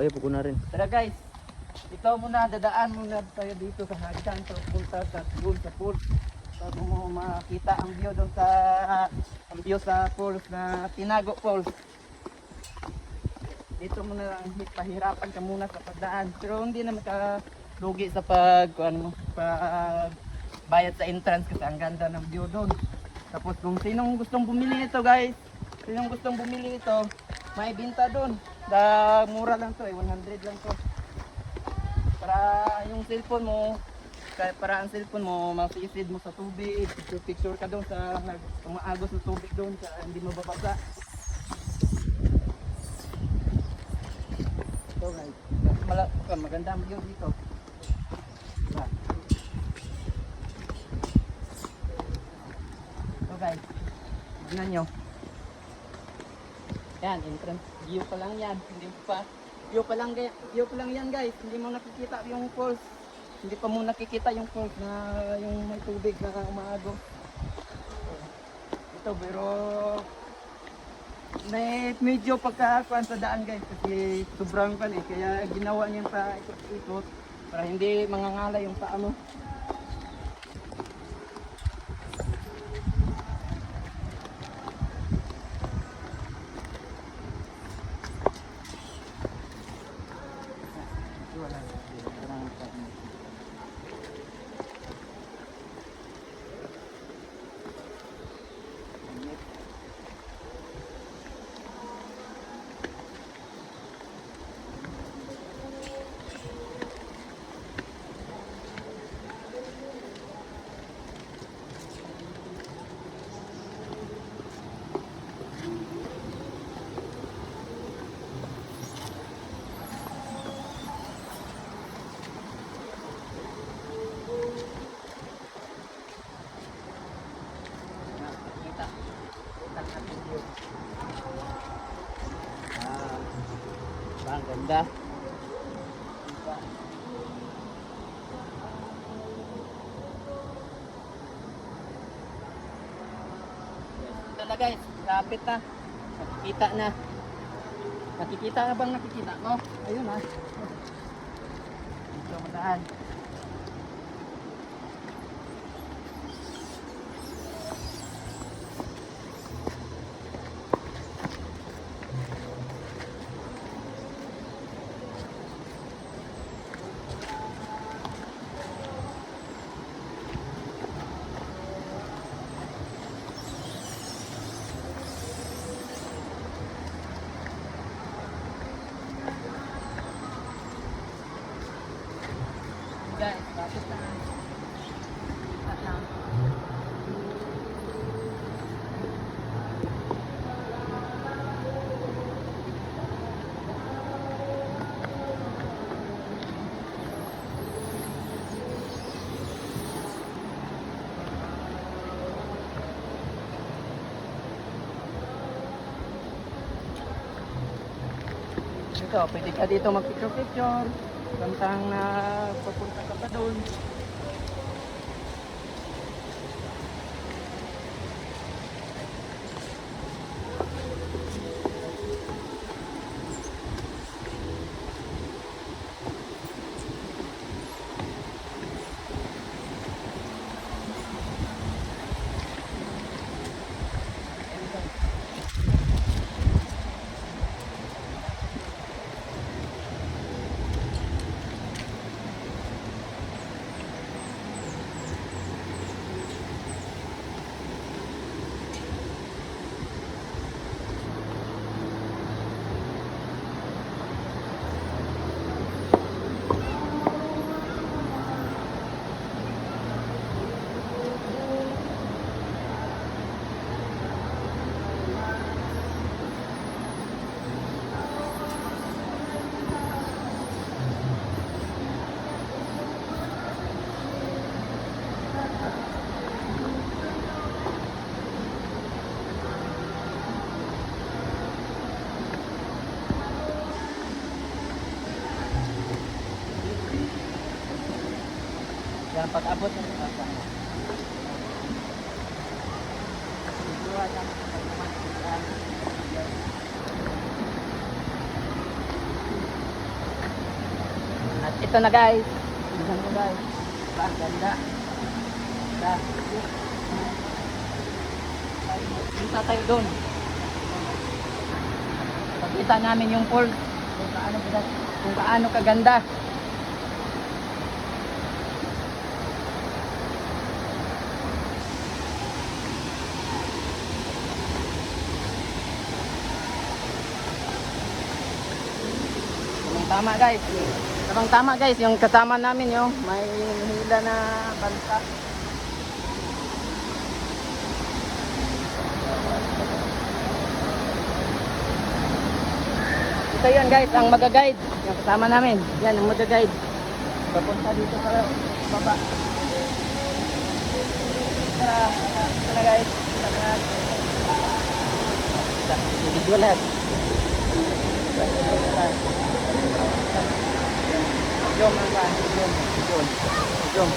Ayaw po ko na rin. Tara guys, ito muna, dadaan muna tayo dito sa hagdan sa punta sa pool, sa pool. Bago mo makita ang view doon sa falls na Tinago Falls. Dito muna lang pahirapan ka muna sa pagdaan. Pero hindi naman ka lugi sa pag bayad sa entrance kasi ang ganda ng view doon. Tapos kung sinong gustong bumili ito guys, may binta doon. Mura lang to 100 lang to. Para yung cellphone mo, para ang cellphone mo, masisid mo sa tubig, picture ka doon sa umaagos ng tubig doon, sa hindi mo babasa. Ito guys, maganda ang view dito. Diba? Ito guys, tignan nyo. Yan, entrance view pa lang yan, view pa lang yan guys, hindi mo nakikita yung falls. Hindi pa mo nakikita yung falls na yung may tubig na umaagos. Ito pero may medyo pagkakuan sa daan guys kasi sobrang kan kaya ginawa niya sa ikot-ikot para hindi mangangalay yung paa mo. Ang ganda. Ito na guys, lapit na. Nakikita na. Nakikita na bang nakikita mo? Ayun ha. Ito madaan. Guys, bakit na? Ito, pwede ka dito mag-picture-picture. Kantang na papunta ka pa doon. Yan, pag-abot ng pag-abot. Siguro lang pag-abot. Ito na guys. Tignan mo guys. Diba? Ganda. Ganda. Kita tayo doon. Pagkita namin yung falls. Kung kaano kaganda. Tama guys. Tama guys, yung kasama namin yung may hila na banta. Ito yun guys, ang mag-guide. Yung kasama namin. Yan, ang mag-guide. Papunta dito sa baba. Ito na guys. Video lahat. Jom ang ba? Jom.